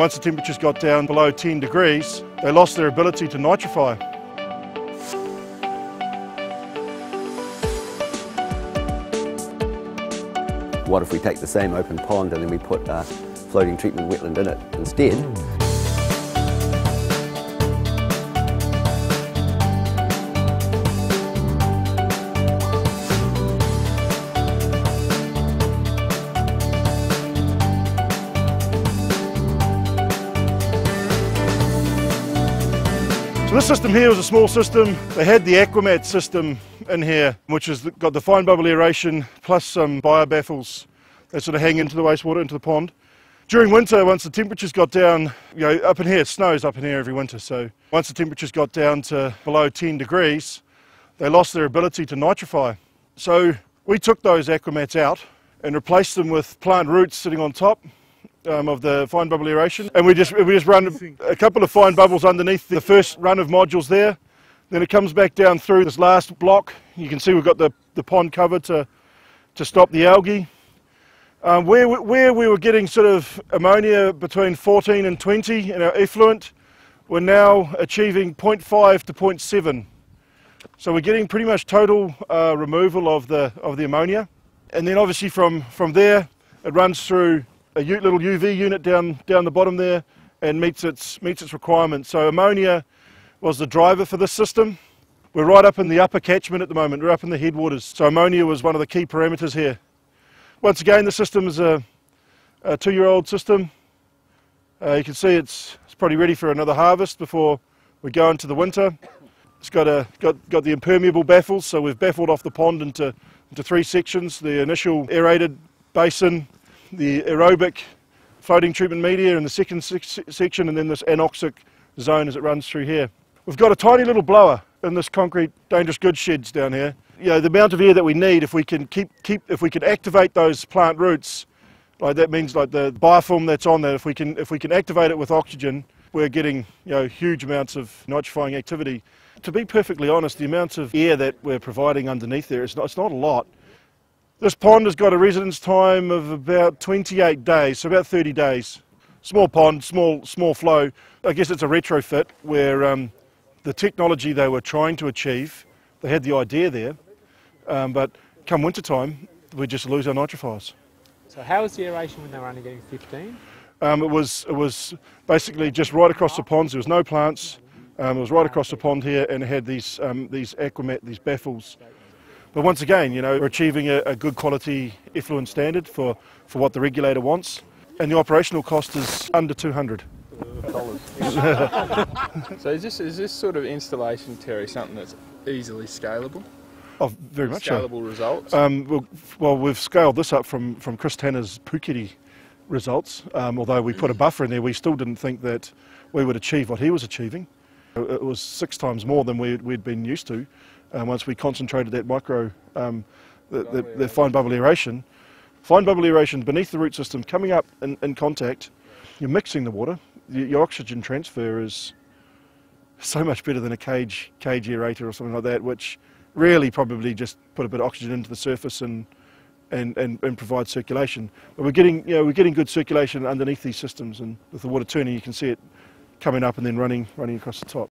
Once the temperatures got down below 10 degrees, they lost their ability to nitrify. What if we take the same open pond and then we put a floating treatment wetland in it instead? So this system here was a small system. They had the Aquamat system in here, which has got the fine bubble aeration plus some biobaffles that sort of hang into the wastewater, into the pond. During winter, once the temperatures got down, up in here, it snows up in here every winter, so once the temperatures got down to below 10 degrees, they lost their ability to nitrify. So we took those Aquamats out and replaced them with plant roots sitting on top of the fine bubble aeration, and we just run a couple of fine bubbles underneath the first run of modules there. Then it comes back down through this last block. You can see we've got the pond covered to stop the algae. Where we were getting sort of ammonia between 14 and 20 in our effluent, we're now achieving 0.5 to 0.7. So we're getting pretty much total removal of the ammonia, and then obviously from there it runs through a little UV unit down the bottom there and meets its requirements. So ammonia was the driver for this system. We're right up in the upper catchment at the moment, we're up in the headwaters, so ammonia was one of the key parameters here. Once again, the system is a 2-year-old system. You can see it's probably ready for another harvest before we go into the winter. It's got the impermeable baffles, so we've baffled off the pond into 3 sections: the initial aerated basin, the aerobic floating treatment media in the second section, and then this anoxic zone as it runs through here. We've got a tiny little blower in this concrete dangerous goods sheds down here. The amount of air that we need, if we can if we can activate those plant roots, like that means like the biofilm that's on there, if we can activate it with oxygen, we're getting huge amounts of nitrifying activity. To be perfectly honest, the amount of air that we're providing underneath there, it's not a lot. This pond has got a residence time of about 28 days, so about 30 days. Small pond, small flow. I guess it's a retrofit where the technology they were trying to achieve, they had the idea there, but come winter time, we just lose our nitrifiers. So how was the aeration when they were only getting 15? It was basically just right across the ponds. There was no plants. It was right across the pond here, and it had these Aquamat, these baffles. But once again, we're achieving a good quality effluent standard for what the regulator wants, and the operational cost is under $200. So is this sort of installation, Terry, something that's easily scalable? Oh, very much so. Scalable results? Well, we've scaled this up from Chris Tanner's Puketi results. Although we put a buffer in there, we still didn't think that we would achieve what he was achieving. It was 6 times more than we'd been used to. Once we concentrated that the fine bubble aeration. Fine bubble aeration beneath the root system, coming up in contact, you're mixing the water. Your oxygen transfer is so much better than a cage aerator or something like that, which really probably just put a bit of oxygen into the surface and provide circulation. But we're getting good circulation underneath these systems, and with the water turning, you can see it coming up and then running across the top.